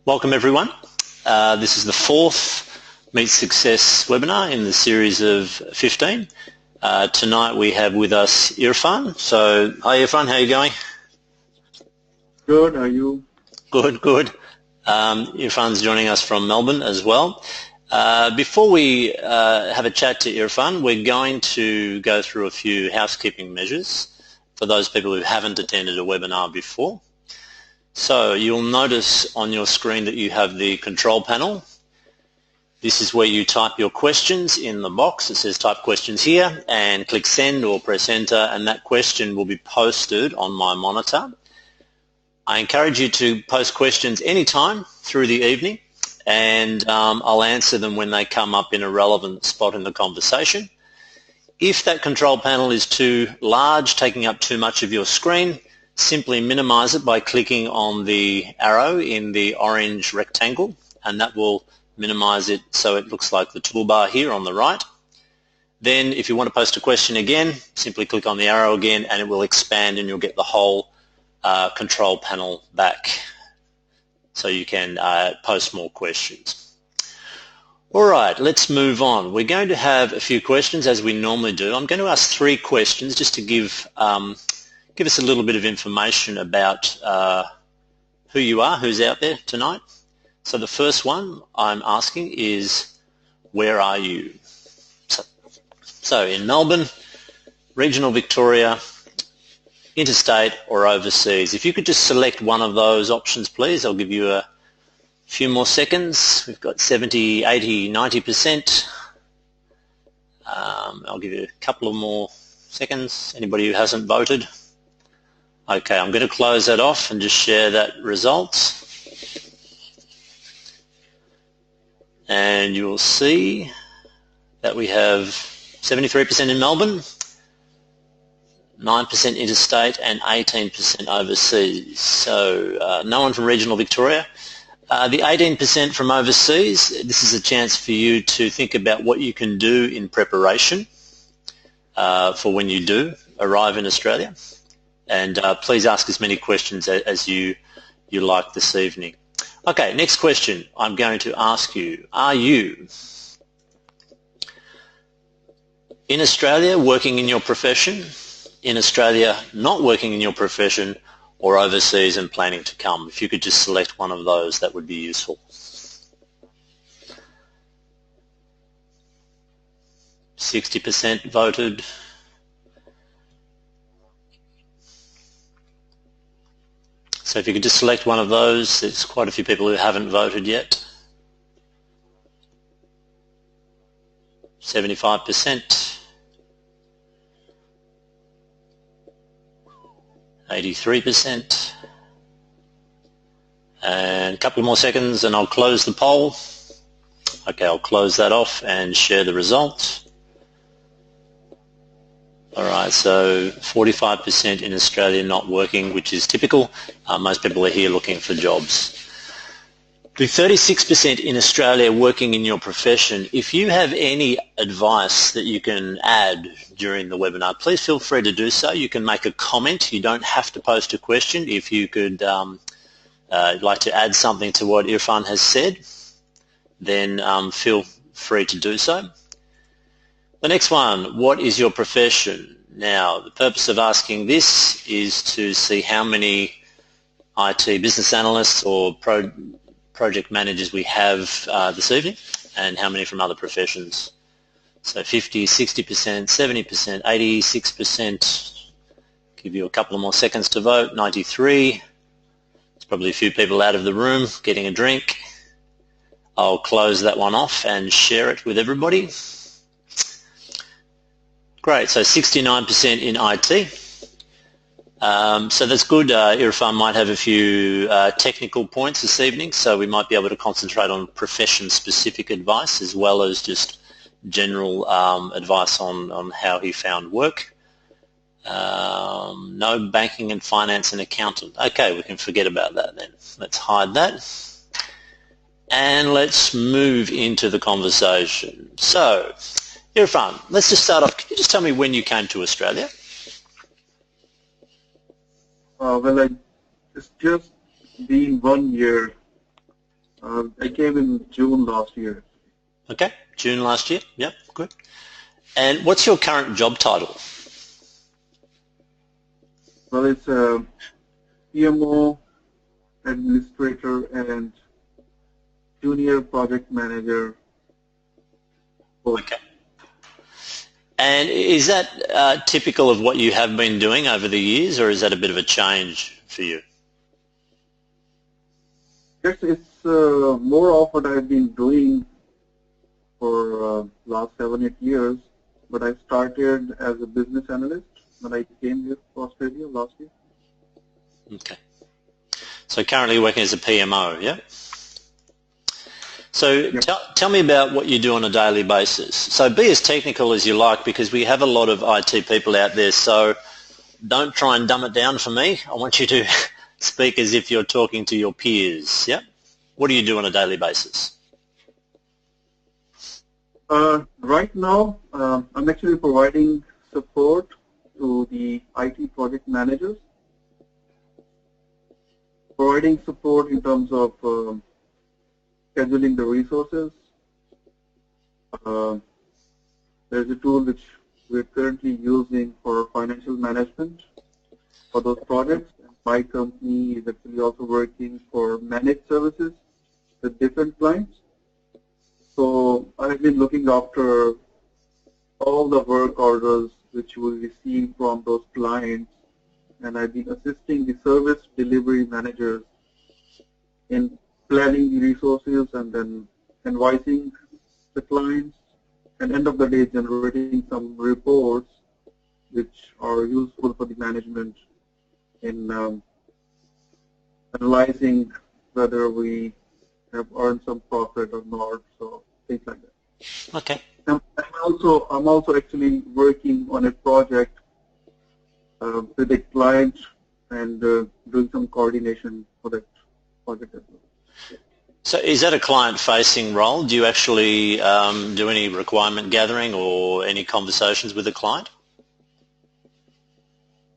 Welcome everyone. This is the fourth Meet Success webinar in the series of 15. Tonight we have with us Irfan. So, hi Irfan, how are you going? Good, how are you? Good, good. Irfan's joining us from Melbourne as well. Before we have a chat to Irfan, we're going to go through a few housekeeping measures for those people who haven't attended a webinar before. So you'll notice on your screen that you have the control panel. This is where you type your questions in the box. It says type questions here and click send or press enter, and that question will be posted on my monitor. I encourage you to post questions anytime through the evening, and I'll answer them when they come up in a relevant spot in the conversation. If that control panel is too large, taking up too much of your screen, simply minimize it by clicking on the arrow in the orange rectangle, and that will minimize it so it looks like the toolbar here on the right. Then if you want to post a question again, simply click on the arrow again and it will expand and you'll get the whole control panel back so you can post more questions. All right, let's move on. We're going to have a few questions as we normally do. I'm going to ask 3 questions just to give us a little bit of information about who you are, who's out there tonight. So the first one I'm asking is, where are you? So in Melbourne, regional Victoria, interstate or overseas. If you could just select one of those options, please. I'll give you a few more seconds. We've got 70, 80, 90%. I'll give you a couple of more seconds. Anybody who hasn't voted? Okay, I'm going to close that off and just share that result. And you will see that we have 73% in Melbourne, 9% interstate and 18% overseas. So no one from regional Victoria. The 18% from overseas, this is a chance for you to think about what you can do in preparation for when you do arrive in Australia. And please ask as many questions as you like this evening. Okay, next question I'm going to ask you. Are you in Australia working in your profession, in Australia not working in your profession, or overseas and planning to come? If you could just select one of those, that would be useful. 60% voted. So if you could just select one of those, there's quite a few people who haven't voted yet. 75%, 83%, and a couple more seconds and I'll close the poll. Okay, I'll close that off and share the results. All right, so 45% in Australia not working, which is typical. Most people are here looking for jobs. The 36% in Australia working in your profession. If you have any advice that you can add during the webinar, please feel free to do so. You can make a comment. You don't have to post a question. If you could like to add something to what Irfan has said, then feel free to do so. The next one, what is your profession? Now, the purpose of asking this is to see how many IT business analysts or project managers we have this evening and how many from other professions. So 50, 60%, 70%, 86%. Give you a couple of more seconds to vote. 93. There's probably a few people out of the room getting a drink. I'll close that one off and share it with everybody. Great, so 69% in IT. So that's good. Irfan might have a few technical points this evening, so we might be able to concentrate on profession-specific advice as well as just general advice on how he found work. No banking and finance and accountant. Okay, we can forget about that then. Let's hide that. And let's move into the conversation. So, Irfan, let's just start off. Can you just tell me when you came to Australia? Well, it's just been 1 year I came in June last year. Okay, June last year. Yep, good. And what's your current job title? Well, it's a PMO, administrator, and junior project manager. Both. Okay. And is that typical of what you have been doing over the years, or is that a bit of a change for you? Yes, it's more of what I've been doing for last 7-8 years. But I started as a business analyst when I came here to Australia last year. Okay. So currently working as a PMO, yeah? So Yeah. tell me about what you do on a daily basis. So be as technical as you like, because we have a lot of IT people out there, so don't try and dumb it down for me. I want you to speak as if you're talking to your peers, yeah? What do you do on a daily basis? Right now, I'm actually providing support to the IT project managers, providing support in terms of scheduling the resources. There's a tool which we're currently using for financial management for those projects. My company is actually also working for managed services with different clients. So I've been looking after all the work orders which we receive from those clients, and I've been assisting the service delivery managers in planning the resources and then invoicing the clients, and end of the day generating some reports which are useful for the management in analyzing whether we have earned some profit or not, so things like that. Okay. I'm also actually working on a project with a client and doing some coordination for that project as well. So is that a client-facing role? Do you actually do any requirement gathering or any conversations with the client?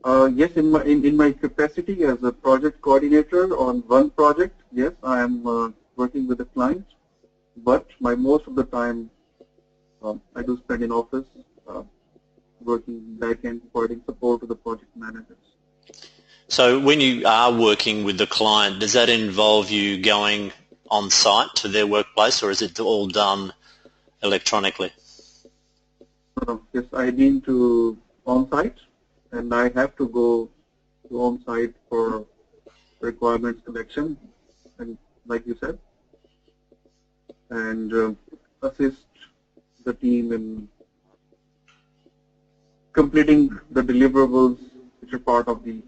Yes, in my capacity as a project coordinator on one project, yes, I am working with the client, but most of the time I do spend in office working back end, providing support to the project managers. So when you are working with the client, does that involve you going on site to their workplace, or is it all done electronically? Yes, I've been to on-site, and I have to go to on-site for requirements collection, and like you said, and assist the team in completing the deliverables which are part of the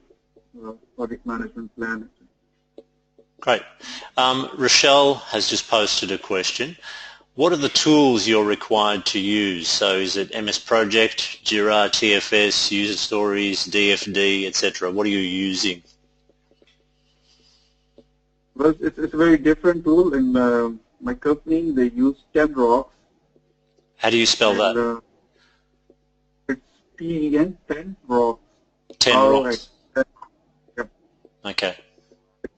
project management plan. Great. Rochelle has just posted a question. What are the tools you're required to use? So is it MS Project, Jira, TFS, User Stories, DFD, etc.? What are you using? Well, it's a very different tool. In my company, they use 10 rocks. How do you spell that? It's TEN, 10 rocks. 10 rocks. Yep. Okay.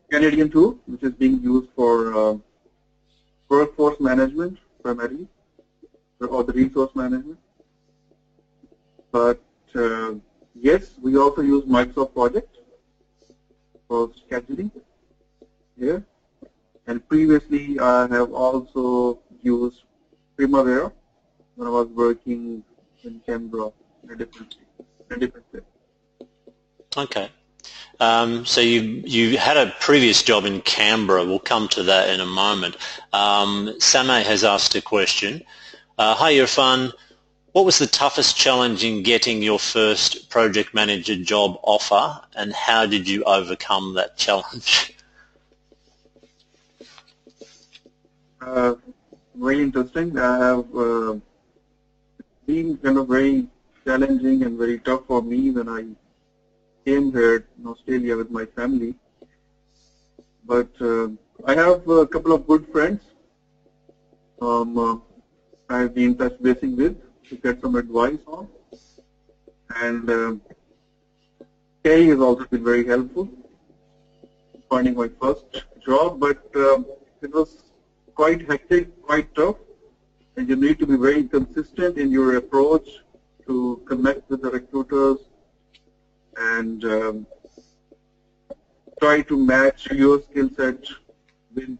Canadian tool, which is being used for workforce management primarily, or the resource management. But yes, we also use Microsoft Project for scheduling here. And previously, I have also used Primavera when I was working in Canberra in a different state. Okay. So you had a previous job in Canberra. We'll come to that in a moment. Sameh has asked a question. Hi Irfan, what was the toughest challenge in getting your first project manager job offer, and how did you overcome that challenge? Very interesting. I have been kind of very challenging and very tough for me when I came here in Australia with my family. But I have a couple of good friends I've been touch basing with to get some advice on. And Kay has also been very helpful finding my first job, but it was quite hectic, quite tough, and you need to be very consistent in your approach to connect with the recruiters and try to match your skill set with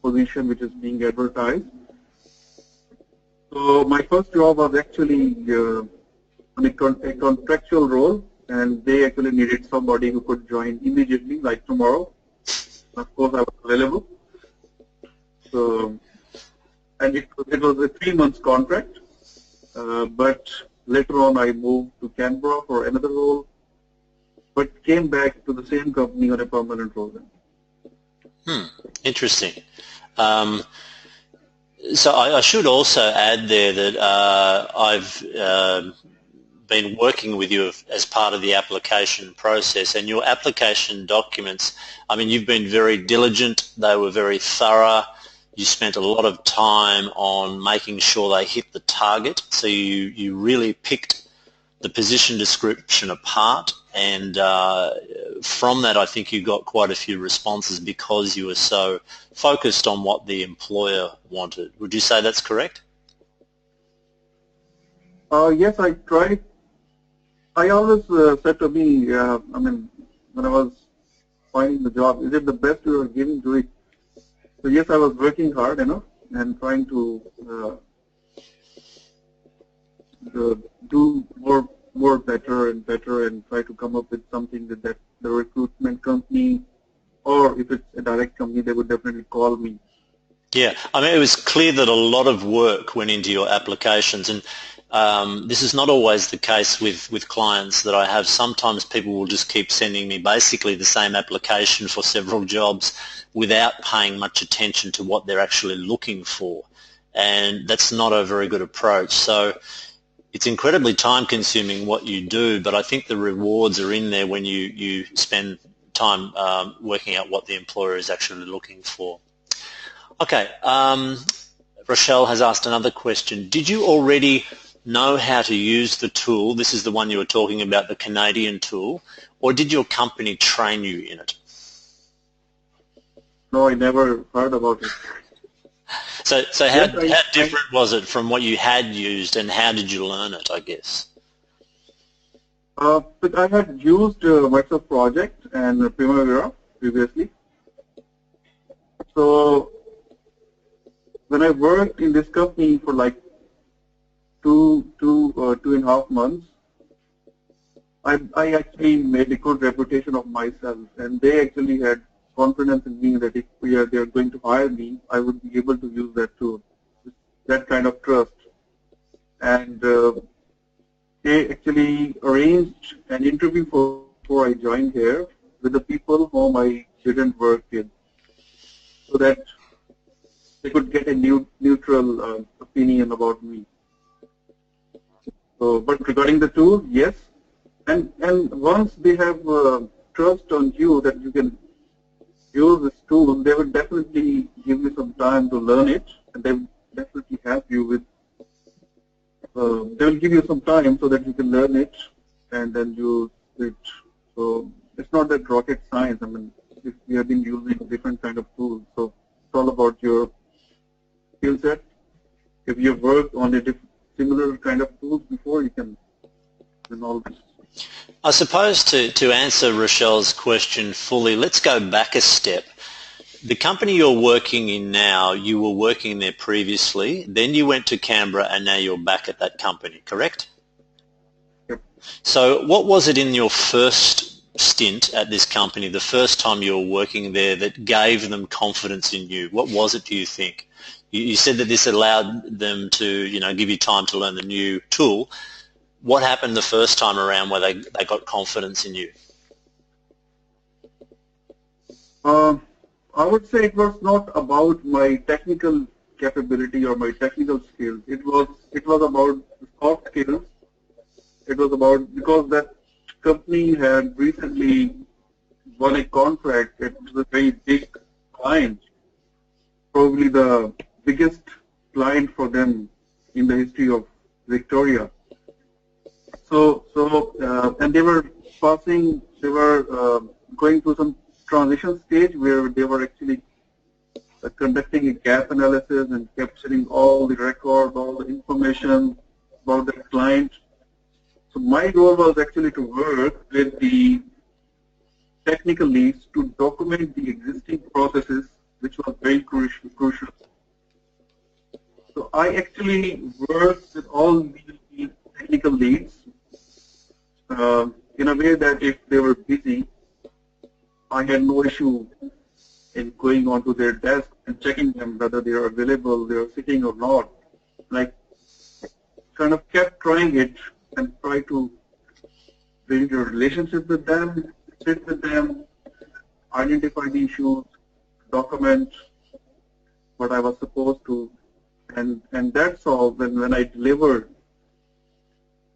position which is being advertised. So my first job was actually a contractual role, and they actually needed somebody who could join immediately, like tomorrow. Of course, I was available. So, and it was a 3-month contract, but later on I moved to Canberra for another role, but came back to the same company on a permanent role then. Interesting. So I should also add there that I've been working with you as part of the application process, and your application documents, I mean, you've been very diligent, they were very thorough, you spent a lot of time on making sure they hit the target, so you really picked the position description apart, and from that I think you got quite a few responses because you were so focused on what the employer wanted. Would you say that's correct? Yes, I tried. I always said to me, I mean, when I was finding the job, is it the best you are giving to it? So yes, I was working hard enough and trying to do more better and better and try to come up with something that the recruitment company, or if it's a direct company, they would definitely call me. Yeah, I mean, it was clear that a lot of work went into your applications, and this is not always the case with clients that I have. Sometimes people will just keep sending me basically the same application for several jobs without paying much attention to what they're actually looking for, and that's not a very good approach. So it's incredibly time-consuming what you do, but I think the rewards are in there when you spend time working out what the employer is actually looking for. Okay, Rochelle has asked another question. Did you already know how to use the tool? This is the one you were talking about, the Canadian tool, or did your company train you in it? No, I never heard about it. So how different was it from what you had used, and how did you learn it, I guess? But I had used Microsoft Project and Primavera previously. So when I worked in this company for like two and a half months, I actually made a good reputation of myself, and they actually had confidence in me that if they are going to hire me, I would be able to use that tool. That kind of trust. And they actually arranged an interview before I joined here with the people whom I didn't work with, so that they could get a neutral opinion about me. So, but regarding the tool, yes. And once they have trust on you that you can use this tool, they will definitely give you some time to learn it, and they will definitely help you with. They will give you some time so that you can learn it and then use it. So it's not that rocket science. I mean, if we have been using different kind of tools, so it's all about your skill set. If you've worked on a similar kind of tools before, you can always. I suppose to answer Rochelle's question fully, let's go back a step. The company you're working in now, you were working there previously, then you went to Canberra, and now you're back at that company, correct? Yep. So what was it in your first stint at this company, the first time you were working there, that gave them confidence in you? What was it, do you think? You said that this allowed them to, give you time to learn the new tool. What happened the first time around where they got confidence in you? I would say it was not about my technical capability or my technical skills. It was about soft skills. It was about, because that company had recently won a contract. It was a very big client, probably the biggest client for them in the history of Victoria. So and they were going through some transition stage where they were actually conducting a gap analysis and capturing all the records, all the information about the client. So my role was actually to work with the technical leads to document the existing processes, which was very crucial. So I actually worked with all the technical leads in a way that if they were busy, I had no issue in going onto their desk and checking them whether they are available, they are sitting or not. Like, kind of kept trying it and try to build a relationship with them, sit with them, identify the issues, document what I was supposed to, and that's all. When I delivered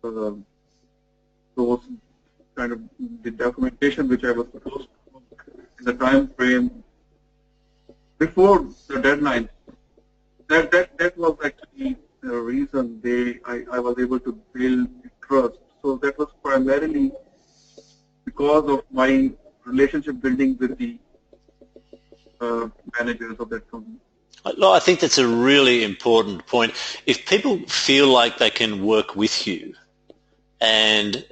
those kind of the documentation which I was supposed to in the time frame before the deadline, that was actually the reason I was able to build trust. So that was primarily because of my relationship building with the managers of that company. No, I think that's a really important point. If people feel like they can work with you, and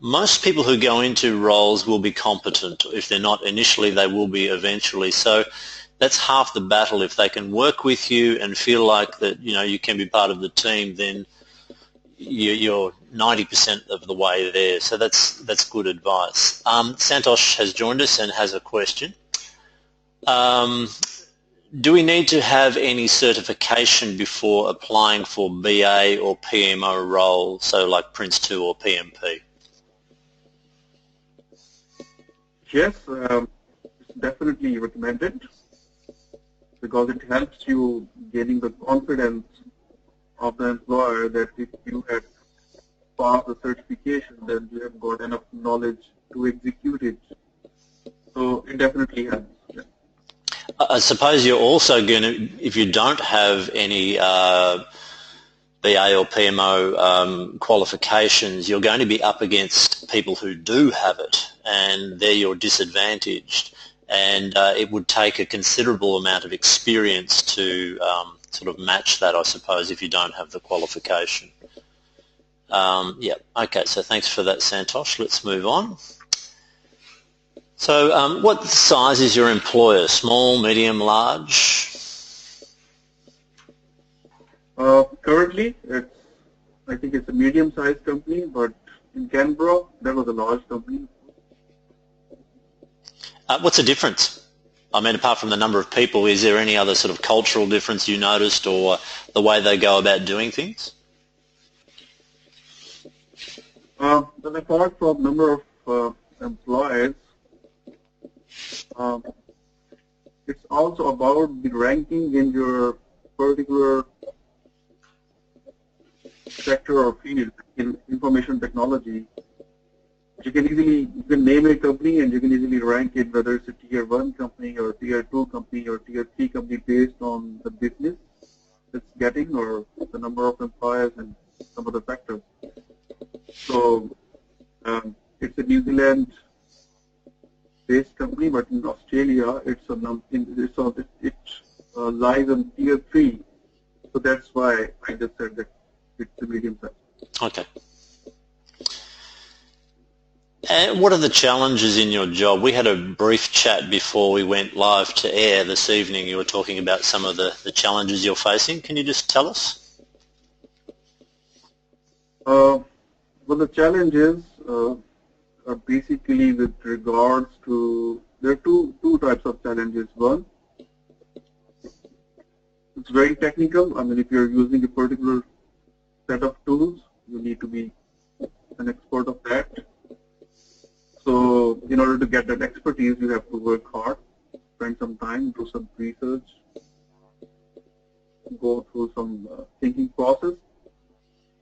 most people who go into roles will be competent. If they're not initially, they will be eventually. So that's half the battle. If they can work with you and feel like that, you can be part of the team, then you're 90% of the way there. So that's good advice. Santosh has joined us and has a question. Do we need to have any certification before applying for BA or PMO role, so like Prince 2 or PMP? Yes, it's definitely recommended because it helps you gaining the confidence of the employer that if you had passed the certification, then you have got enough knowledge to execute it. So it definitely helps. Yeah. I suppose you're also going to, if you don't have any BA or PMO qualifications, you're going to be up against people who do have it, and there you're disadvantaged. And it would take a considerable amount of experience to sort of match that, I suppose, if you don't have the qualification. Yeah, okay, so thanks for that, Santosh. Let's move on. So what size is your employer? Small, medium, large? Currently, I think it's a medium-sized company, but in Canberra, that was a large company. What's the difference? I mean, apart from the number of people, is there any other sort of cultural difference you noticed or the way they go about doing things? Well, apart from number of employees, it's also about the ranking in your particular sector or field in information technology. You can name a company and you can easily rank it, whether it's a tier 1 company or tier 2 company or tier 3 company based on the business it's getting or the number of employees and some other factors. So it's a New Zealand based company, but in Australia it lies on tier 3. So that's why I just said that it's a medium size. Okay. And what are the challenges in your job? We had a brief chat before we went live to air this evening. You were talking about some of the challenges you're facing. Can you just tell us? Well, the challenges are basically with regards to, there are two types of challenges. One, it's very technical. I mean, if you're using a particular set of tools, you need to be an expert of that. So in order to get that expertise, you have to work hard, spend some time, do some research, go through some thinking process.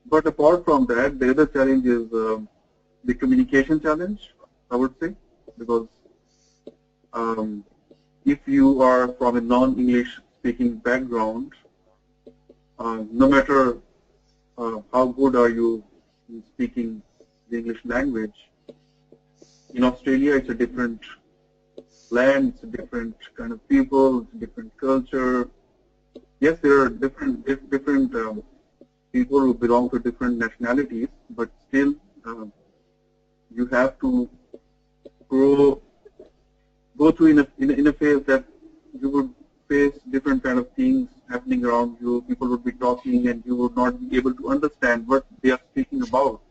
But apart from that, the other challenge is the communication challenge, I would say, because if you are from a non-English speaking background, no matter how good are you in speaking the English language, in Australia it's a different land, it's a different kind of people, it's a different culture. Yes, there are different people who belong to different nationalities, but still you have to go through in a phase that you would face different kind of things happening around you. People would be talking and you would not be able to understand what they are speaking about.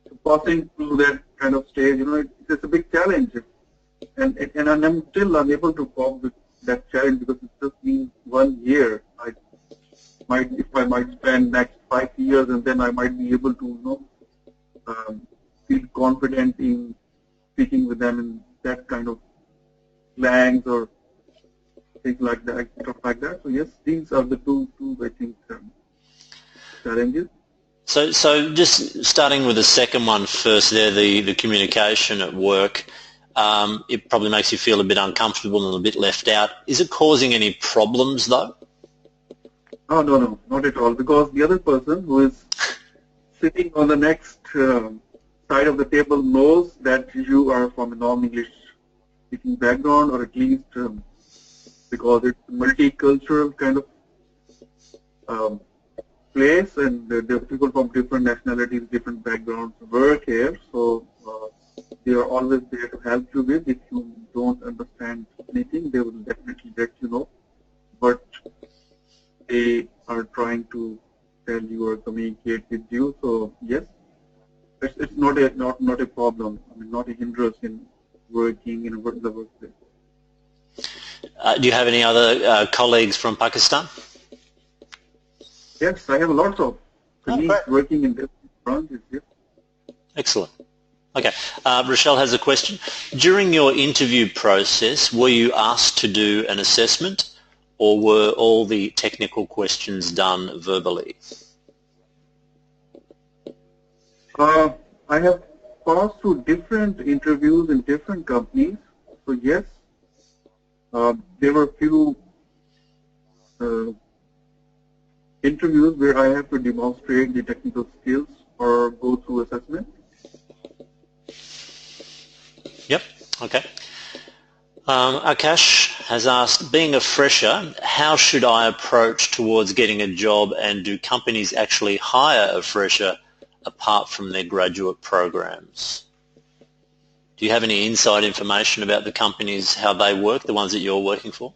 So passing through that kind of stage, it's a big challenge. And I'm still unable to cope with that challenge because it's just been 1 year. If I might spend next 5 years, and then I might be able to, feel confident in speaking with them in that kind of slangs or things like that, stuff like that. So yes, these are the two I think challenges. So just starting with the second one first there, the communication at work, it probably makes you feel a bit uncomfortable and a bit left out. Is it causing any problems though? Oh, no, not at all, because the other person who is sitting on the next side of the table knows that you are from a non-English speaking background, or at least because it's a multicultural kind of place, and the people from different nationalities, different backgrounds work here, so they are always there to help you with. If you don't understand anything, they will definitely let you know. But they are trying to tell you or communicate with you. So yes, it's not a problem. I mean, not a hindrance in working in the workplace. Do you have any other colleagues from Pakistan? Yes, I have lots of colleagues working in different branches. Yes. Excellent. Okay. Rochelle has a question. During your interview process, were you asked to do an assessment, or were all the technical questions done verbally? I have passed through different interviews in different companies. So yes, there were few interviews where I have to demonstrate the technical skills or go through assessment. Yep. Okay. Akash has asked, being a fresher, how should I approach towards getting a job, and do companies actually hire a fresher apart from their graduate programs? Do you have any inside information about the companies, how they work, the ones that you're working for?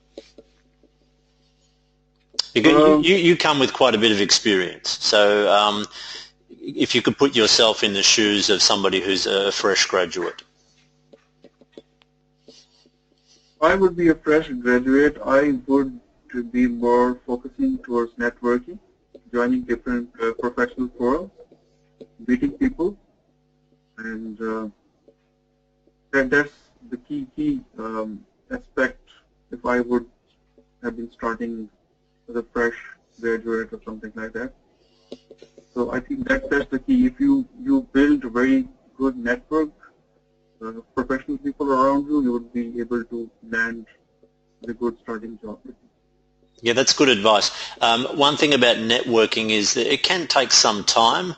Because you come with quite a bit of experience, so if you could put yourself in the shoes of somebody who's a fresh graduate. I would be a fresh graduate. I would be more focusing towards networking, joining different professional forums, meeting people, and that's the key aspect if I would have been starting as a fresh graduate or something like that. So I think that's the key. If you build a very good network, professional people around you, you would be able to land a good starting job. Yeah, that's good advice. One thing about networking is that it can take some time.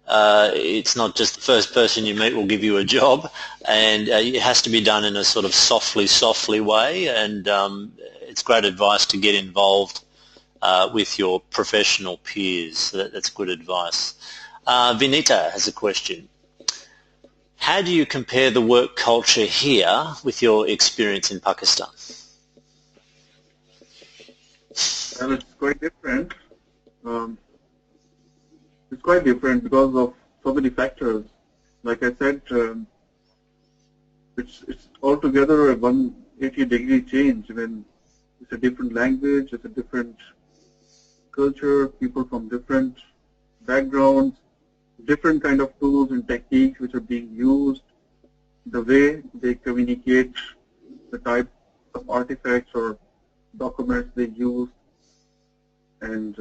It's not just the first person you meet will give you a job, and it has to be done in a sort of softly way, and it's great advice to get involved with your professional peers. So that's good advice. Vinita has a question. How do you compare the work culture here with your experience in Pakistan? Well, it's quite different. It's quite different because of so many factors. Like I said, it's altogether a 180-degree change when it's a different language, it's a different culture, people from different backgrounds, different kind of tools and techniques which are being used, the way they communicate, the type of artifacts or documents they use, and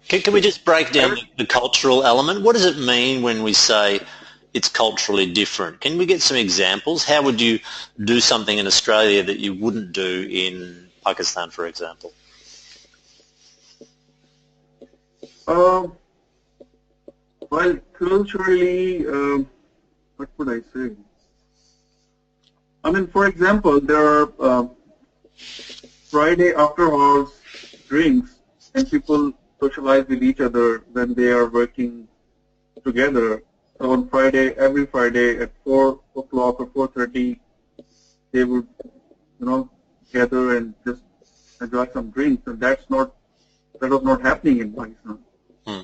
can we just break down the cultural element? What does it mean when we say it's culturally different? Can we get some examples? How would you do something in Australia that you wouldn't do in Pakistan, for example? Well, culturally, what would I say? I mean, for example, there are Friday after hours drinks, and people socialize with each other when they are working together. So on Friday, every Friday at 4 o'clock or 4:30, they would, gather and just enjoy some drinks, and that was not happening in Pakistan. Hmm.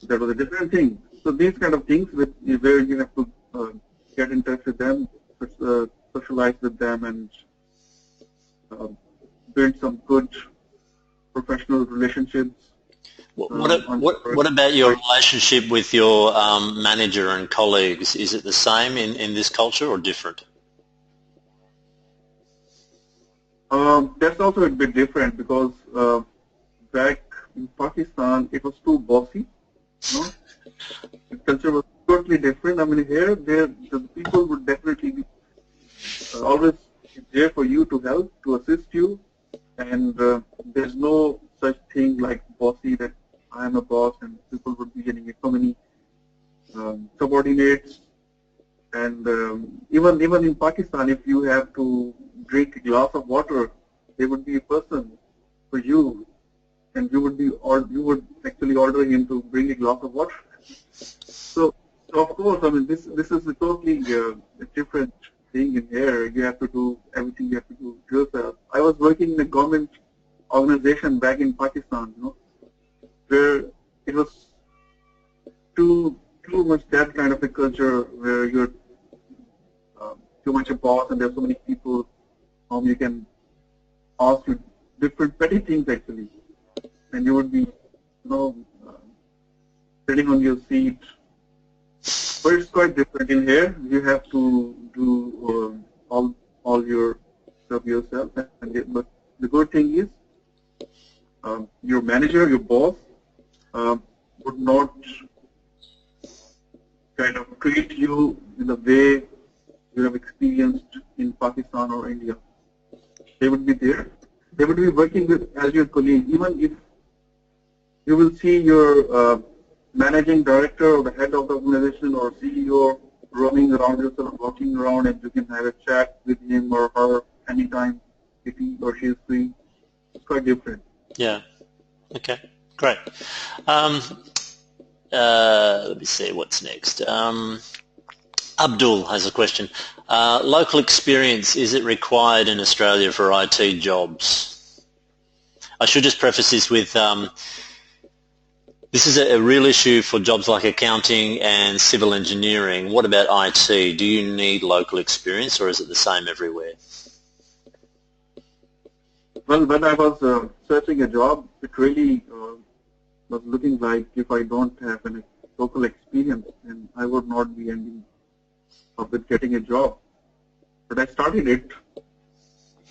That was a different thing. So these kind of things where you have to get in touch with them, socialize with them, and build some good professional relationships. What about your relationship with your manager and colleagues? Is it the same in this culture or different? That's also a bit different because back in Pakistan it was too bossy. The culture was totally different. I mean, here the people would definitely be always there for you to help, to assist you, and there's no such thing like bossy that I am a boss and people would be getting so many subordinates. And even in Pakistan, if you have to drink a glass of water, there would be a person for you, and you would actually order him to bring a glass of water. So of course, I mean, this is a totally a different thing in here. You have to do everything you have to do yourself. I was working in a government organization back in Pakistan, where it was too much that kind of a culture where you're too much a boss and there's so many people whom you can ask you different petty things actually, and you would be sitting on your seat. But it's quite different in here. You have to do all your stuff yourself. But the good thing is your manager, your boss, would not kind of treat you in the way you have experienced in Pakistan or India. They would be there. They would be working with as your colleague. Even if you will see your managing director or the head of the organization or CEO roaming around yourself, walking around, and you can have a chat with him or her anytime if he or she is free. It's quite different. Yeah. Okay. Great. Let me see what's next. Abdul has a question. Local experience, is it required in Australia for IT jobs? I should just preface this with this is a real issue for jobs like accounting and civil engineering. What about IT? Do you need local experience or is it the same everywhere? Well, when I was searching a job, it really was looking like if I don't have any local experience, then I would not be ending up with getting a job. But I started it.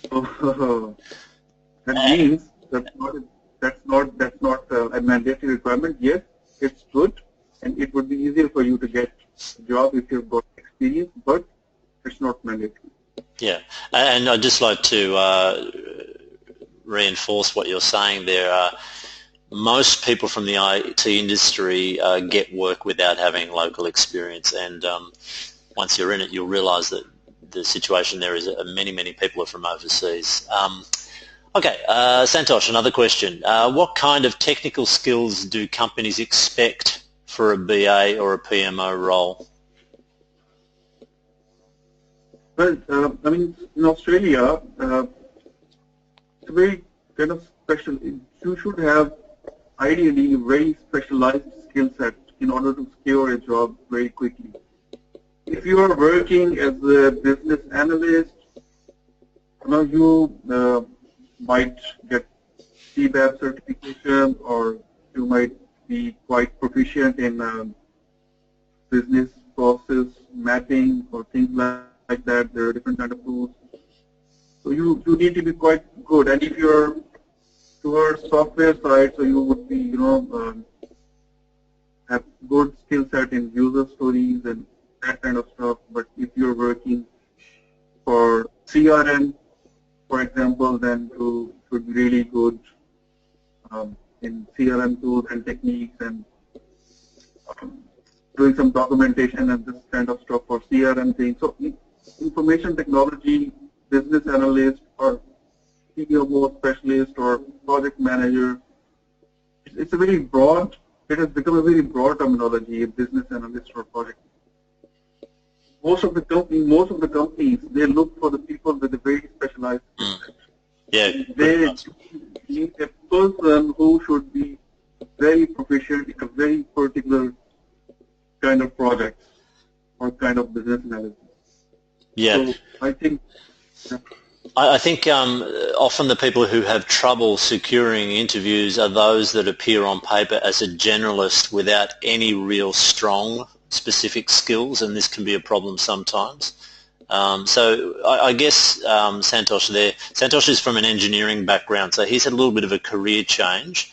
So that means that's not a mandatory requirement. Yes, it's good, and it would be easier for you to get a job if you've got experience, but it's not mandatory. Yeah, and I'd just like to reinforce what you're saying there. Most people from the IT industry get work without having local experience, and once you're in it, you'll realise that the situation there is many people are from overseas. Okay, Santosh, another question. What kind of technical skills do companies expect for a BA or a PMO role? Well, I mean, in Australia, it's very kind of special. You should have ideally a very specialized skill set in order to secure a job very quickly. If you are working as a business analyst, you might get CBAP certification, or you might be quite proficient in business process mapping or things like that. There are different kind of tools. So you need to be quite good. And if you're towards software side, so you would be, have good skill set in user stories and that kind of stuff. But if you're working for CRM, for example, then you should be really good in CRM tools and techniques and doing some documentation and this kind of stuff for CRM things. So information technology business analyst or PMO specialist or project manager. It's a very broad, it has become a very broad terminology, a business analyst or project. Most of the companies, they look for the people with a very specialized skill set. Yeah. They need a person who should be very proficient in a very particular kind of project or kind of business analysis. Yeah. So I think often the people who have trouble securing interviews are those that appear on paper as a generalist without any real strong specific skills, and this can be a problem sometimes. So I guess Santosh is from an engineering background, so he's had a little bit of a career change.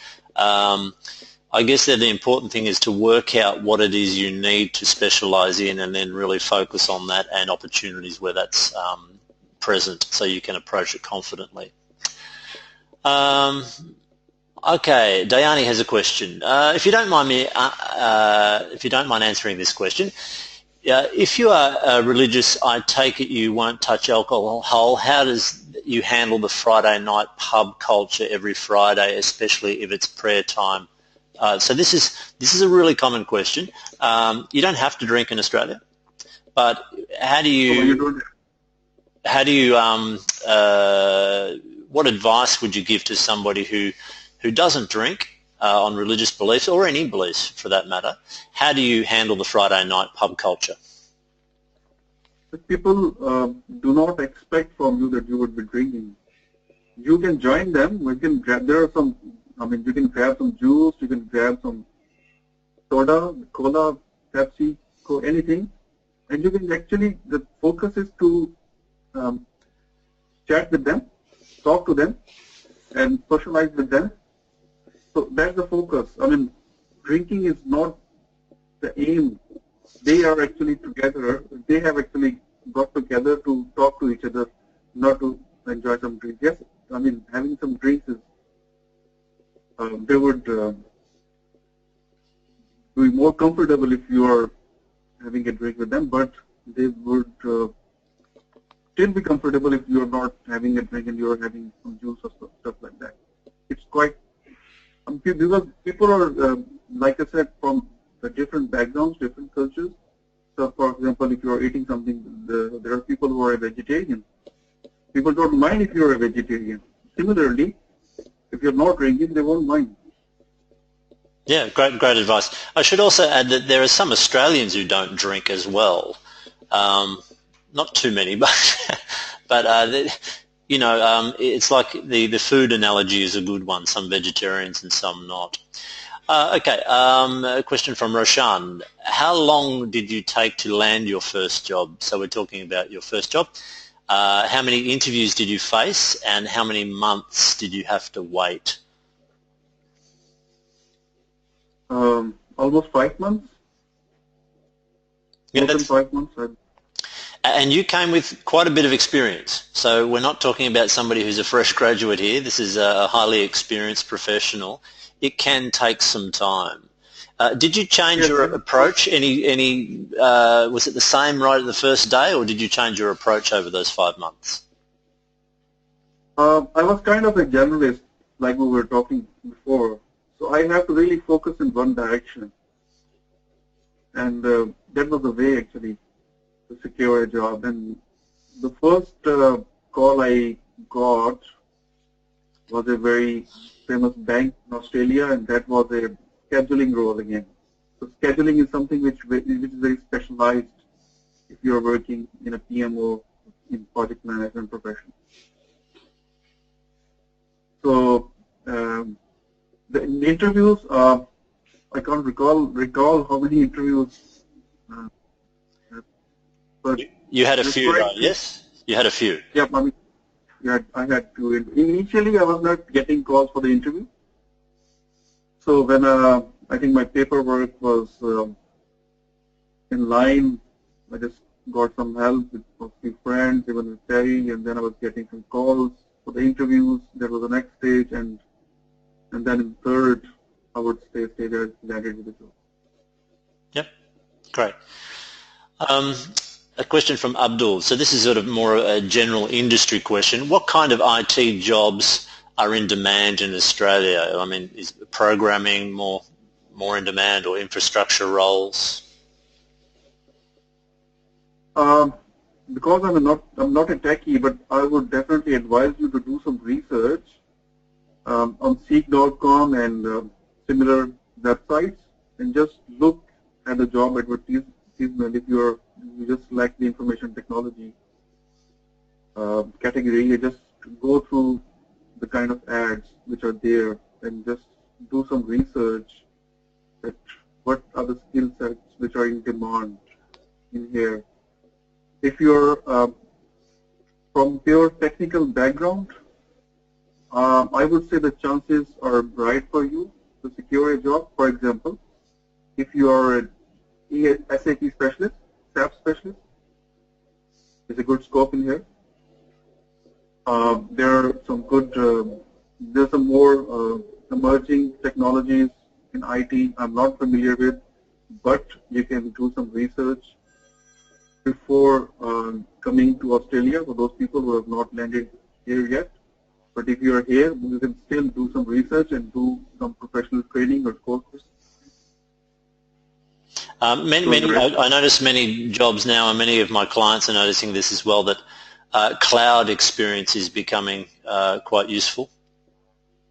I guess that the important thing is to work out what it is you need to specialise in and then really focus on that and opportunities where that's present so you can approach it confidently. Okay, Dayani has a question. If you don't mind answering this question, if you are religious, I take it you won't touch alcohol. How does you handle the Friday night pub culture every Friday, especially if it's prayer time? So this is a really common question. You don't have to drink in Australia, but what advice would you give to somebody who doesn't drink on religious beliefs or any beliefs for that matter? How do you handle the Friday night pub culture? People do not expect from you that you would be drinking. You can join them. You can grab some juice, you can grab some soda, cola, Pepsi, anything, and you can actually, the focus is to chat with them, talk to them, and socialize with them. So that's the focus. Drinking is not the aim. They are actually together. They have actually got together to talk to each other, not to enjoy some drinks. Yes, having some drinks is, they would be more comfortable if you are having a drink with them, but they would still be comfortable if you are not having a drink and you are having some juice or stuff like that. It's quite, because people are, like I said, from the different backgrounds, different cultures. So, for example, if you are eating something, there are people who are a vegetarian. People don't mind if you are a vegetarian. Similarly, if you're not drinking, they won't mind. Yeah, great advice. I should also add that there are some Australians who don't drink as well. Not too many, but it's like the food analogy is a good one. Some vegetarians and some not. Okay, a question from Roshan. How long did you take to land your first job? So we're talking about your first job. How many interviews did you face, and how many months did you have to wait? Almost 5 months. Yeah, more than 5 months. And you came with quite a bit of experience. So we're not talking about somebody who's a fresh graduate here. This is a highly experienced professional. It can take some time. Did you change your approach? Was it the same right at the first day, or did you change your approach over those 5 months? I was kind of a generalist, like we were talking before. So I have to really focus in one direction. And that was the way, actually, to secure a job. And the first call I got was a very famous bank in Australia, and that was a scheduling role again. So scheduling is something which is very specialized if you're working in a PMO in project management profession. So the interviews, I can't recall how many interviews. But you had a few, though, yes? You had a few. Yeah, I had to. Initially, I was not getting calls for the interview. So when I think my paperwork was in line, I just got some help with a few friends, even with Terry, and then I was getting some calls for the interviews. There was the next stage, and then in third, I would say there landed with the job. Yep, great. A question from Abdul. So this is sort of more a general industry question. What kind of IT jobs are in demand in Australia? I mean, is programming more in demand, or infrastructure roles? Because I'm not a techie, but I would definitely advise you to do some research on seek.com and similar websites, and just look at the job advertisement if you just select the information technology category. You just go through the kind of ads which are there and just do some research at what are the skill sets which are in demand in here. If you're from pure technical background, I would say the chances are bright for you to secure a job. For example, if you are an SAP specialist, SAP specialist, there's a good scope in here. There are some good, there's some more emerging technologies in IT I'm not familiar with, but you can do some research before coming to Australia for those people who have not landed here yet. But if you are here, you can still do some research and do some professional training or courses. I notice many jobs now, and many of my clients are noticing this as well, that cloud experience is becoming quite useful.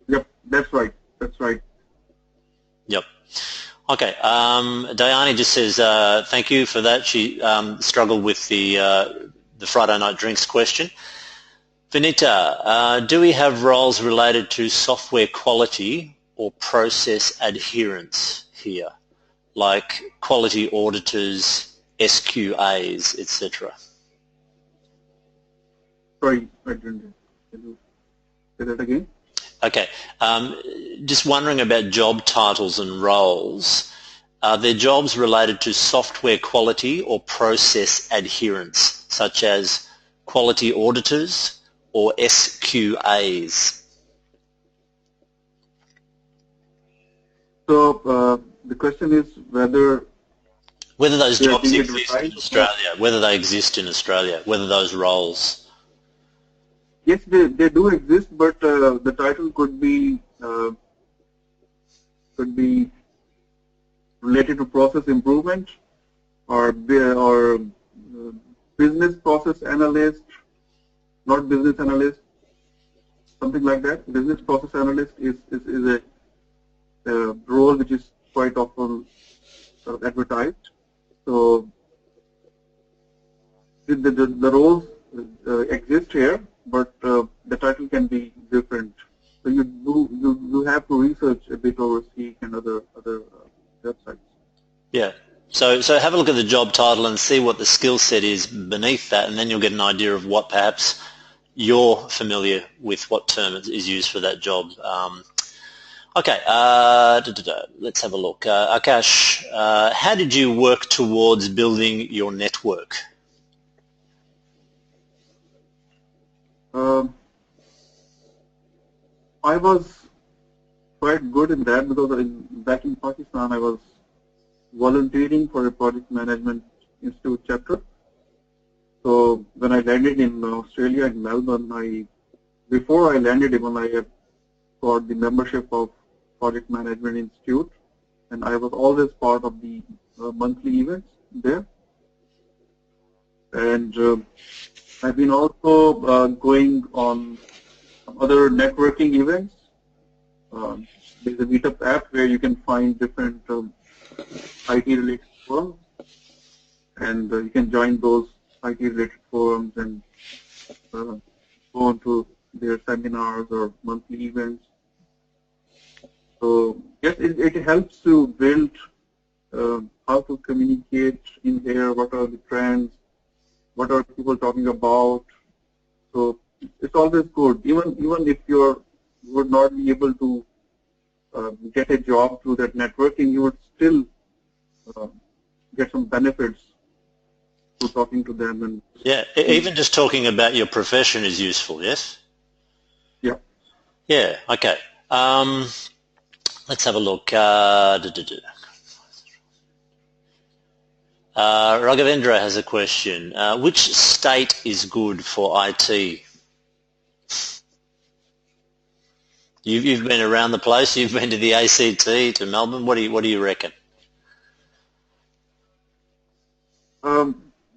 Yep, that's right. That's right. Yep. Okay. Dayani just says thank you for that. She struggled with the Friday night drinks question. Vinita, do we have roles related to software quality or process adherence here, like quality auditors, SQAs, etc.? Sorry, I didn't. Can you say that again? Okay. Just wondering about job titles and roles. Are there jobs related to software quality or process adherence, such as quality auditors or SQAs? So the question is whether those jobs exist in Australia, whether they exist in Australia, whether those roles. Yes, they do exist, but the title could be related to process improvement or business process analyst, not business analyst, something like that. Business process analyst is a role which is quite often advertised. So the roles exist here, but the title can be different. So you have to research a bit over Seek and other websites. Yeah. So have a look at the job title and see what the skill set is beneath that, and then you'll get an idea of what perhaps you're familiar with, what term is used for that job. Okay, let's have a look. Akash, how did you work towards building your network? I was quite good in that because back in Pakistan I was volunteering for a project management institute chapter. So when I landed in Australia, in Melbourne, before I landed even, I had got the membership of Project Management Institute, and I was always part of the monthly events there. And I've been also going on other networking events. There's a meetup app where you can find different IT-related forums, and you can join those IT-related forums and go on to their seminars or monthly events. So yes, it helps to build how to communicate in here, what are the trends, what are people talking about. So it's always good, even if you would not be able to get a job through that networking, you would still get some benefits to talking to them. And yeah, even just talking about your profession is useful, yes? Yeah. Yeah, okay. Let's have a look. Raghavendra has a question. Which state is good for IT? You've been around the place. You've been to the ACT, to Melbourne. What do you reckon?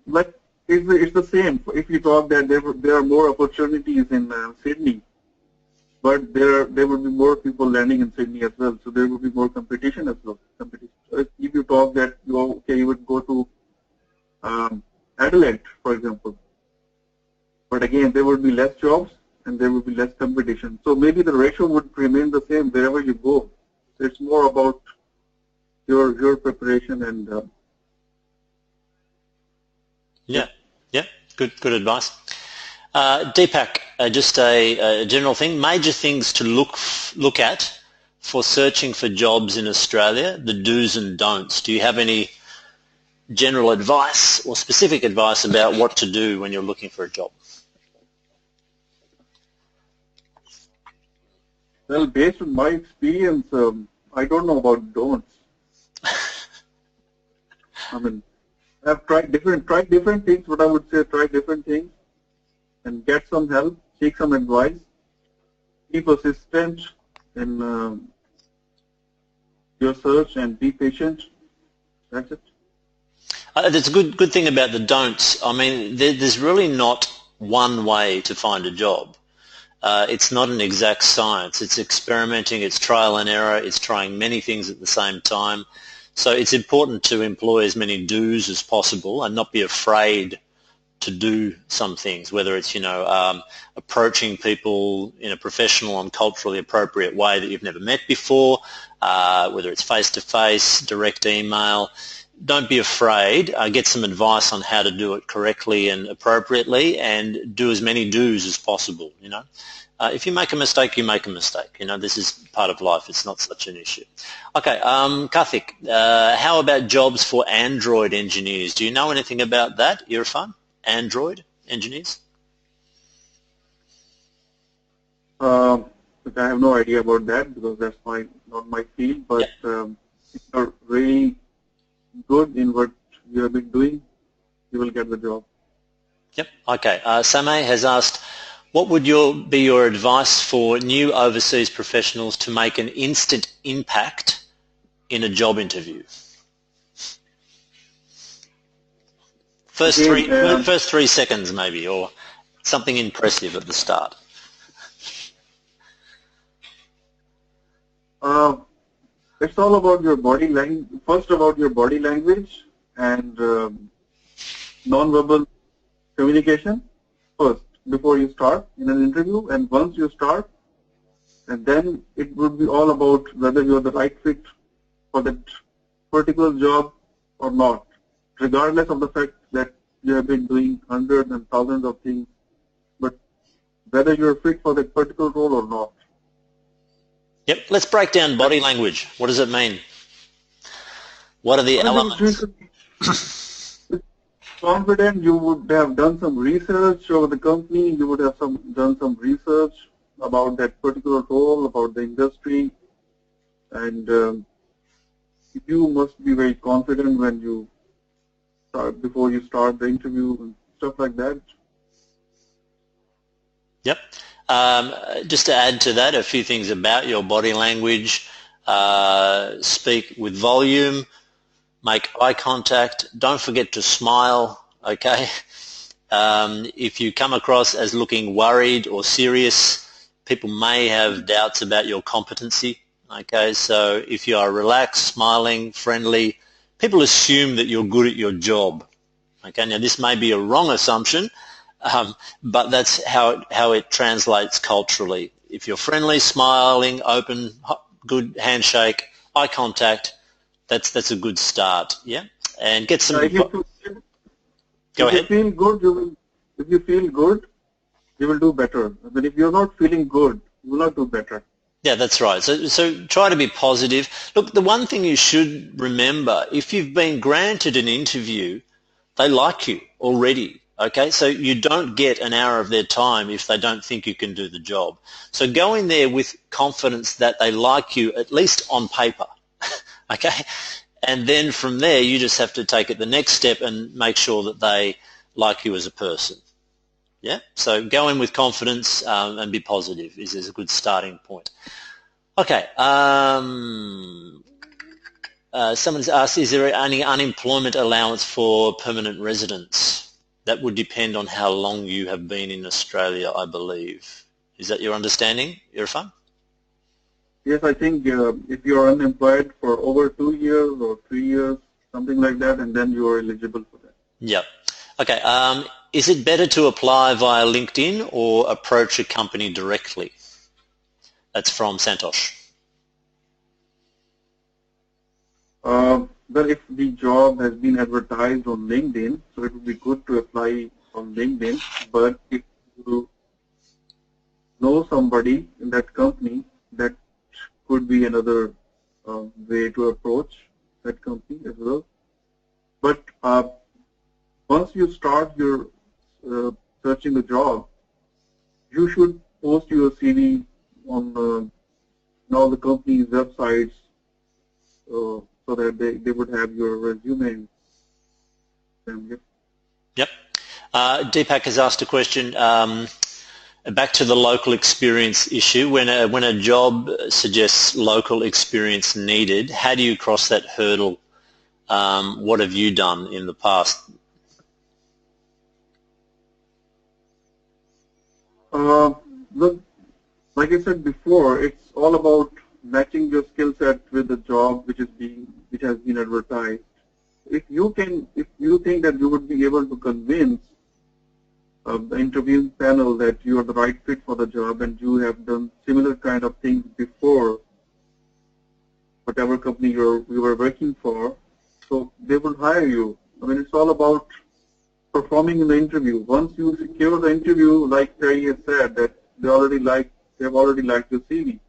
Like it's the same. If you talk that there are more opportunities in Sydney, but there would be more people landing in Sydney as well, so there would be more competition as well. If you talk that you would go to Adelaide, for example, but again there would be less jobs and there would be less competition. So maybe the ratio would remain the same wherever you go. It's more about your preparation and Yeah, good advice. Deepak, just a general thing. Major things to look at for searching for jobs in Australia, the do's and don'ts. Do you have any general advice or specific advice about what to do when you're looking for a job? Well, based on my experience, I don't know about don'ts. I mean, I've tried different things, but I would say try different things and get some help, seek some advice, be persistent in your search and be patient. That's it. That's a good thing about the don'ts. I mean, there's really not one way to find a job. It's not an exact science. It's experimenting, it's trial and error, it's trying many things at the same time. So it's important to employ as many do's as possible and not be afraid to do some things, whether it's, approaching people in a professional and culturally appropriate way that you've never met before, whether it's face-to-face, direct email. Don't be afraid. Get some advice on how to do it correctly and appropriately, and do as many do's as possible, If you make a mistake, you make a mistake. This is part of life. It's not such an issue. Okay, Karthik, how about jobs for Android engineers? Do you know anything about that, Irfan? Android engineers? But I have no idea about that because that's not my field. But if you're really good in what you have been doing, you will get the job. Yep. Okay. Samay has asked, what would be your advice for new overseas professionals to make an instant impact in a job interview? First 3 seconds maybe, or something impressive at the start. It's all about your body language. First, about your body language and non-verbal communication first before you start in an interview. And once you start, and then it would be all about whether you're the right fit for that particular job or not, regardless of the fact that you have been doing hundreds and thousands of things, but whether you're fit for that particular role or not. Yep, let's break down body language. What does it mean? What are the elements? Confident, you would have done some research over the company, you would have done some research about that particular role, about the industry, and you must be very confident when you start, before you start the interview and stuff like that. Yep. Just to add to that, a few things about your body language. Speak with volume, make eye contact, don't forget to smile, okay? If you come across as looking worried or serious, people may have doubts about your competency, okay? So if you are relaxed, smiling, friendly, people assume that you're good at your job, okay? Now this may be a wrong assumption, but that's how it translates culturally. If you're friendly, smiling, open, good handshake, eye contact, that's a good start, yeah? And get some... Go ahead. If you feel good, you will do better. But if you're not feeling good, you will not do better. Yeah, that's right. So try to be positive. Look, the one thing you should remember, if you've been granted an interview, they like you already. Okay, so you don't get an hour of their time if they don't think you can do the job. So go in there with confidence that they like you, at least on paper, okay? And then from there, you just have to take it the next step and make sure that they like you as a person. Yeah. So go in with confidence and be positive is a good starting point. Okay. Someone's asked, is there any unemployment allowance for permanent residents? That would depend on how long you have been in Australia, I believe. Is that your understanding, Irfan? Yes, I think if you are unemployed for over 2 years or 3 years, something like that, and then you are eligible for that. Yep. Okay. Is it better to apply via LinkedIn or approach a company directly? That's from Santosh. Well, if the job has been advertised on LinkedIn, so it would be good to apply on LinkedIn. But if you know somebody in that company, that could be another way to approach that company as well. But once you start your searching a job, you should post your CV on all the company's websites so that they would have your resume. Yep. Deepak has asked a question. Back to the local experience issue. When a job suggests local experience needed, how do you cross that hurdle? What have you done in the past? Look, like I said before, it's all about matching your skill set with the job which has been advertised. If you think that you would be able to convince the interviewing panel that you are the right fit for the job and you have done similar kind of things before, whatever company you were working for, so they will hire you. I mean, it's all about performing in the interview. Once you secure the interview, like Terry has said, that they've already liked your CV,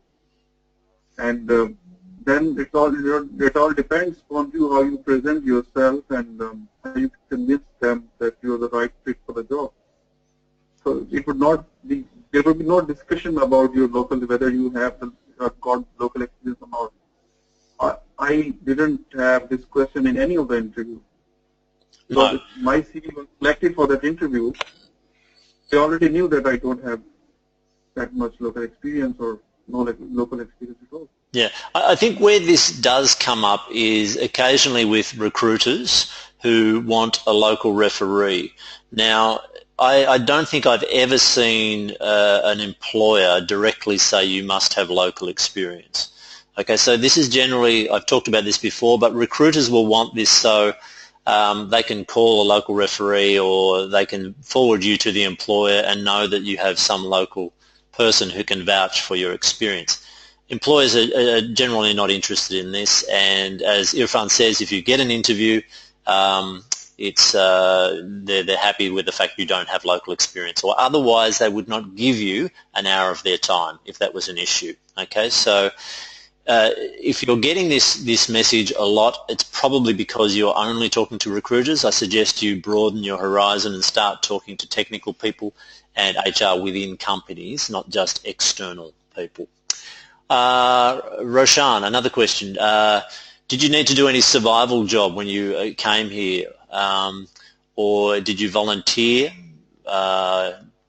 and then it all depends on you, how you present yourself and how you convince them that you're the right fit for the job. So there would be no discussion about your local, whether you have got local experience or not. I didn't have this question in any of the interviews. So my CV was selected for that interview. They already knew that I don't have that much local experience or no local experience at all. Yeah, I think where this does come up is occasionally with recruiters who want a local referee. Now, I don't think I've ever seen an employer directly say you must have local experience. Okay, so this is generally, I've talked about this before, but recruiters will want this so they can call a local referee or they can forward you to the employer and know that you have some local person who can vouch for your experience. Employers are generally not interested in this, and as Irfan says, if you get an interview, they're happy with the fact you don't have local experience, or otherwise they would not give you an hour of their time if that was an issue. Okay, so if you're getting this message a lot, it's probably because you're only talking to recruiters. I suggest you broaden your horizon and start talking to technical people and HR within companies, not just external people. Roshan, another question. Did you need to do any survival job when you came here, or did you volunteer?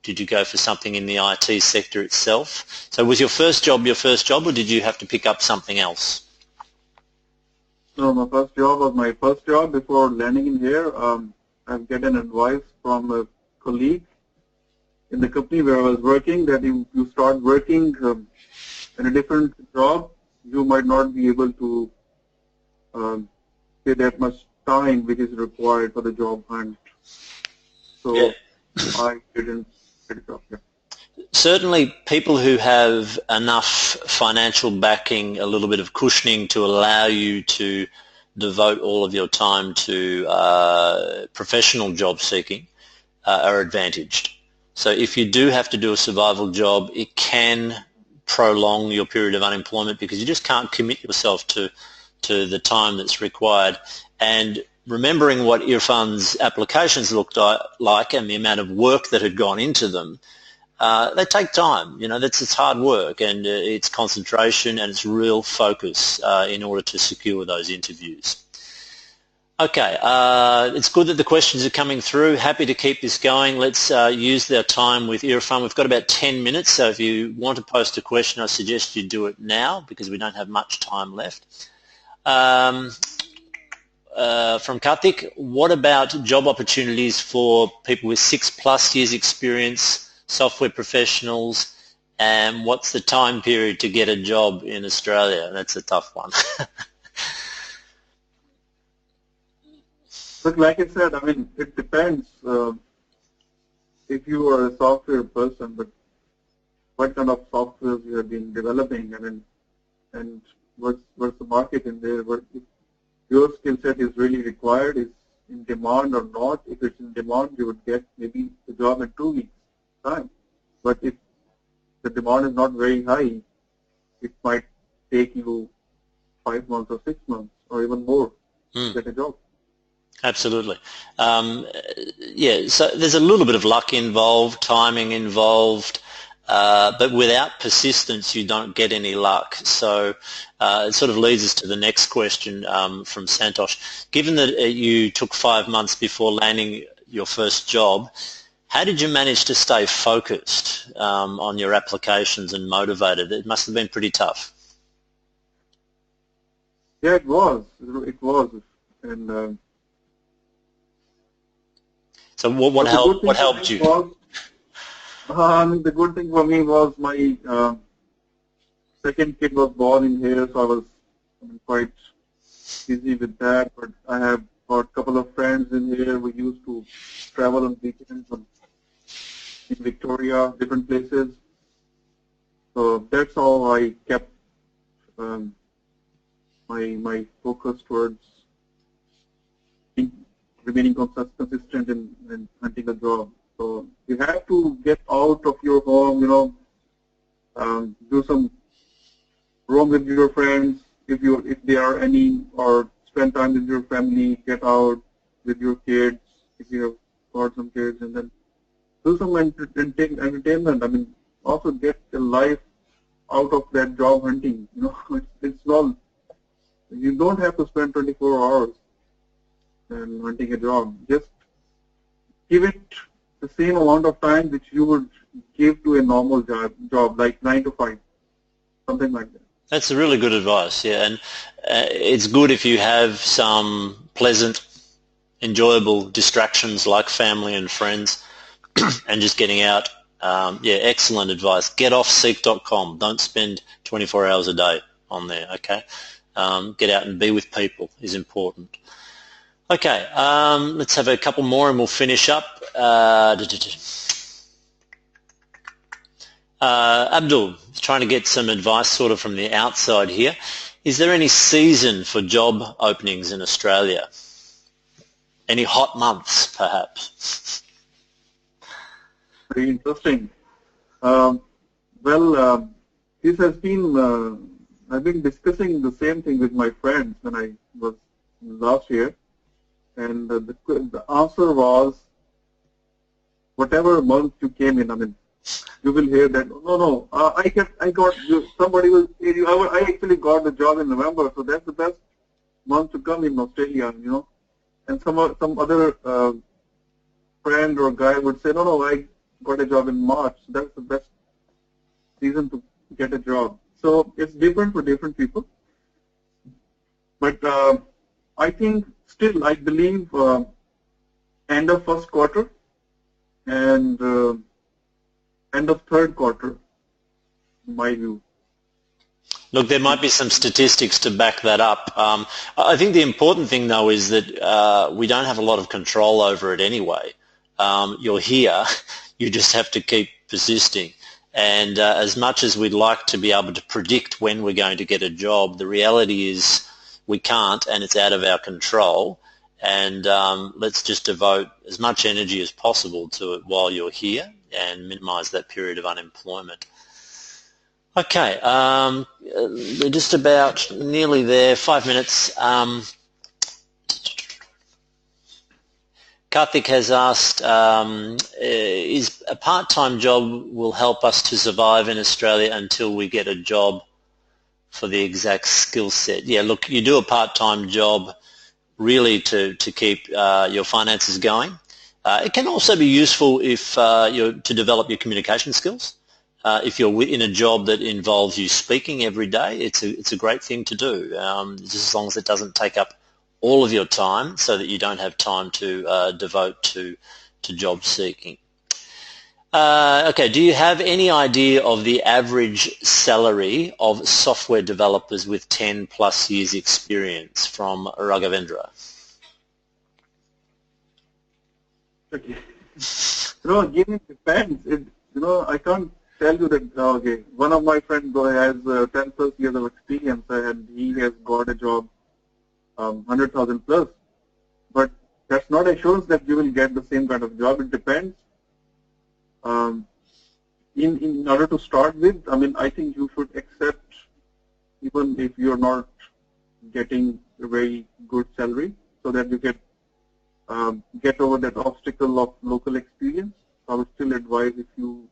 Did you go for something in the IT sector itself? So was your first job, or did you have to pick up something else? No, my first job was my first job before landing in here. I've gotten advice from a colleague in the company where I was working that if you start working in a different job, you might not be able to get that much time which is required for the job hunt. So yeah. I didn't get a job here. Certainly people who have enough financial backing, a little bit of cushioning to allow you to devote all of your time to professional job seeking are advantaged. So if you do have to do a survival job, it can prolong your period of unemployment because you just can't commit yourself to the time that's required. And remembering what Irfan's applications looked like and the amount of work that had gone into them, they take time. You know, it's hard work and it's concentration and it's real focus in order to secure those interviews. Okay, it's good that the questions are coming through. Happy to keep this going. Let's use their time with Irfan. We've got about 10 minutes, so if you want to post a question, I suggest you do it now because we don't have much time left. From Karthik, what about job opportunities for people with 6+ years experience, software professionals, and what's the time period to get a job in Australia? That's a tough one. But like I said, I mean, it depends if you are a software person, but what kind of software you have been developing, I mean, and what's the market in there, if your skill set is really required, is in demand or not. If it's in demand, you would get maybe the job in 2 weeks' time. But if the demand is not very high, it might take you 5 months or 6 months or even more to get a job. Absolutely. Yeah, so there's a little bit of luck involved, timing involved, but without persistence you don't get any luck. So it sort of leads us to the next question from Santosh. Given that you took 5 months before landing your first job, how did you manage to stay focused on your applications and motivated? It must have been pretty tough. Yeah, it was. It was. And so what helped you? The good thing for me was my second kid was born in here, so I was quite busy with that. But I have got a couple of friends in here. We used to travel on weekends in Victoria, different places. So that's how I kept my focus towards remaining consistent in hunting a job. So you have to get out of your home, do some roam with your friends if there are any, or spend time with your family, get out with your kids if you have got some kids, and then do some entertainment. I mean, also get the life out of that job hunting. It's all, you don't have to spend 24 hours and hunting a job. Just give it the same amount of time which you would give to a normal job like 9 to 5, something like that. That's really good advice, yeah. And it's good if you have some pleasant, enjoyable distractions like family and friends and just getting out. Yeah, excellent advice. Getoffseek.com. Don't spend 24 hours a day on there, okay? Get out and be with people is important. Okay, let's have a couple more and we'll finish up. Abdul, trying to get some advice sort of from the outside here. Is there any season for job openings in Australia? Any hot months, perhaps? Very interesting. This has been, I've been discussing the same thing with my friends when I was last year. And the answer was, whatever month you came in, I mean, you will hear that, I got, somebody will say, I actually got the job in November, so that's the best month to come in Australia, And some other friend or guy would say, I got a job in March, so that's the best season to get a job. So it's different for different people. But I think still, I believe end of first quarter and end of third quarter, in my view. Look, there might be some statistics to back that up. I think the important thing, though, is that we don't have a lot of control over it anyway. You're here. You just have to keep persisting. And as much as we'd like to be able to predict when we're going to get a job, the reality is we can't, and it's out of our control. And let's just devote as much energy as possible to it while you're here and minimise that period of unemployment. Okay, we're just about nearly there, 5 minutes. Karthik has asked, is a part-time job will help us to survive in Australia until we get a job for the exact skill set? Yeah, look, you do a part-time job really to keep your finances going. It can also be useful if you're to develop your communication skills. If you're in a job that involves you speaking every day, it's a great thing to do, just as long as it doesn't take up all of your time so that you don't have time to devote to job seeking. Okay, do you have any idea of the average salary of software developers with 10 plus years experience? From Raghavendra. Okay. Again, it depends. I can't tell you that, okay, one of my friends has 10 plus years of experience and he has got a job 100,000 plus. But that's not assurance that you will get the same kind of job. It depends. In order to start with, I think you should accept, even if you're not getting a very good salary, so that you can get over that obstacle of local experience. I would still advise, if you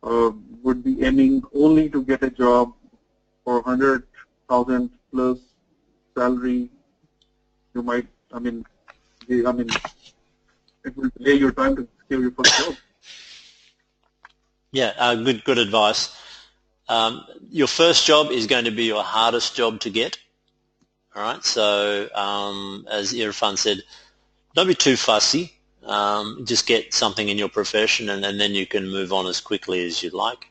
would be aiming only to get a job for 100,000 plus salary, you might, it will delay your time to secure your first job. Yeah, good advice. Your first job is going to be your hardest job to get. All right, so as Irfan said, don't be too fussy. Just get something in your profession, and then you can move on as quickly as you'd like.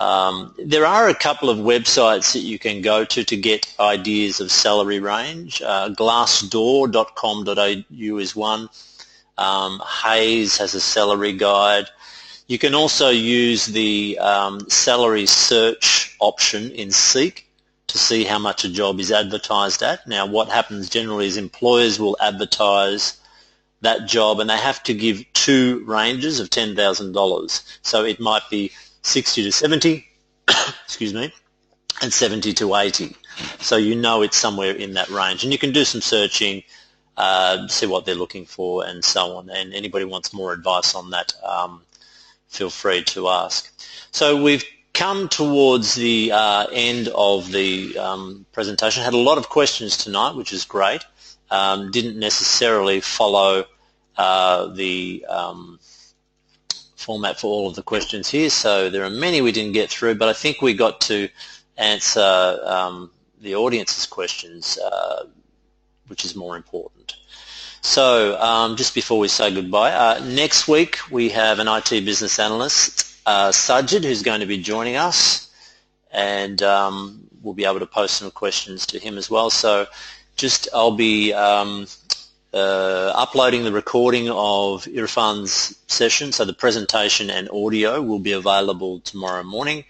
There are a couple of websites that you can go to get ideas of salary range. Glassdoor.com.au is one. Hayes has a salary guide. You can also use the salary search option in Seek to see how much a job is advertised at. Now, what happens generally is employers will advertise that job, and they have to give two ranges of $10,000. So it might be 60 to 70, excuse me, and 70 to 80. So you know it's somewhere in that range, and you can do some searching, see what they're looking for, and so on. And anybody wants more advice on that, feel free to ask. So we've come towards the end of the presentation. Had a lot of questions tonight, which is great. Didn't necessarily follow the format for all of the questions here, so there are many we didn't get through, but I think we got to answer the audience's questions, which is more important. So just before we say goodbye, next week we have an IT business analyst, Sajid, who's going to be joining us, and we'll be able to post some questions to him as well. So I'll be uploading the recording of Irfan's session, so the presentation and audio will be available tomorrow morning,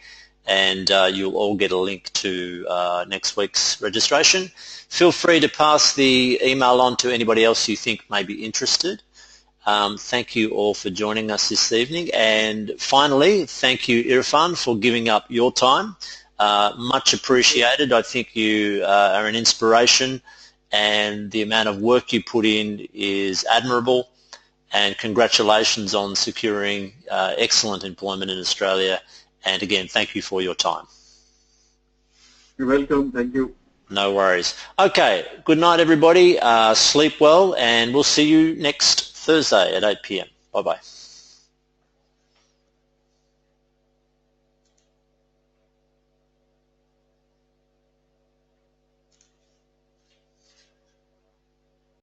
and you'll all get a link to next week's registration. Feel free to pass the email on to anybody else you think may be interested. Thank you all for joining us this evening, and finally, thank you, Irfan, for giving up your time. Much appreciated. I think you are an inspiration, and the amount of work you put in is admirable, and congratulations on securing excellent employment in Australia, and again, thank you for your time. You're welcome. Thank you. No worries. Okay, good night everybody, sleep well, and we'll see you next Thursday at 8 p.m. Bye-bye.